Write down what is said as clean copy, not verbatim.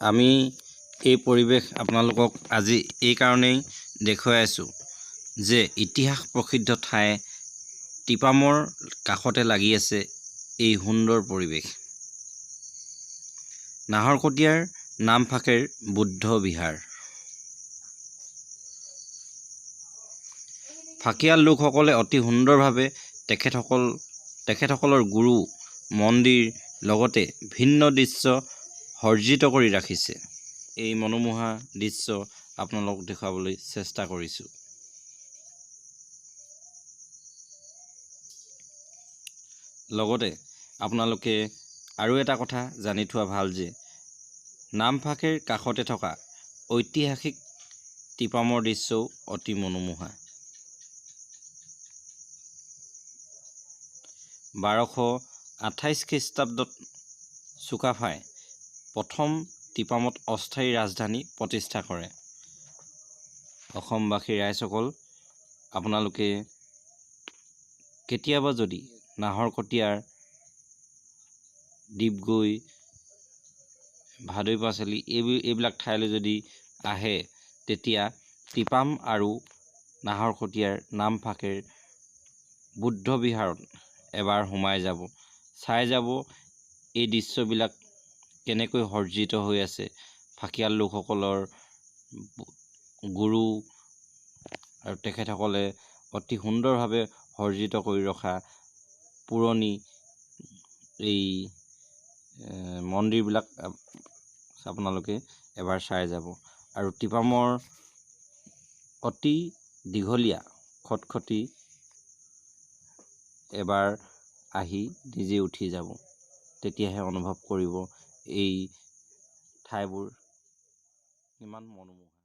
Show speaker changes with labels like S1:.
S1: আমি এই পৰিৱেশ আপোনালোকক আজি এই কাৰণেই দেখুৱাই আছোঁ যে ইতিহাস প্ৰসিদ্ধ ঠাই টিপামৰ কাষতে লাগি আছে এই সুন্দৰ পৰিৱেশ। নাহৰকটীয়াৰ নামফাকেৰ বুদ্ধ বিহাৰ। ফাকিয়াল লোকসকলে অতি সুন্দৰভাৱে তেখেতসকলৰ গুৰু মন্দিৰ লগতে ভিন্ন দৃশ্য সজ্জিত কৰি ৰাখিছে। এই মনোমোহা দৃশ্য আপোনালোকক দেখুৱাবলৈ চেষ্টা কৰিছোঁ। লগতে আপোনালোকে আৰু এটা কথা জানি থোৱা ভাল যে নামফাকেৰ কাষতে থকা ঐতিহাসিক টিপামৰ দৃশ্যও অতি মনোমোহা। 1228 খ্ৰীষ্টাব্দত চুকাফাই প্ৰথম টিপামত অস্থায়ী ৰাজধানী প্ৰতিষ্ঠা কৰে। অসমবাসী ৰাইজসকল, আপোনালোকে কেতিয়াবা যদি নাহৰকটীয়াৰ ডিগবৈ, ভাদৈ পাঁচআলি এইবিলাক ঠাইলৈ যদি আহে, তেতিয়া টিপাম আৰু নাহৰকটীয়াৰ নামফাকেৰ বুদ্ধ বিহাৰত এবাৰ সোমাই যাব, চাই যাব এই দৃশ্যবিলাক কেনেকৈ সজ্জিত হৈ আছে। ফাকিয়াল লোকসকলৰ গুৰু আৰু তেখেতসকলে অতি সুন্দৰভাৱে সজ্জিত কৰি ৰখা পুৰণি এই মন্দিৰবিলাক আপোনালোকে এবাৰ চাই যাব। আৰু টিপামৰ অতি দীঘলীয়া খটখটি এবাৰ আহি নিজে উঠি যাব, তেতিয়াহে অনুভৱ কৰিব এই ঠাইবোৰ কিমান মনোমোহা।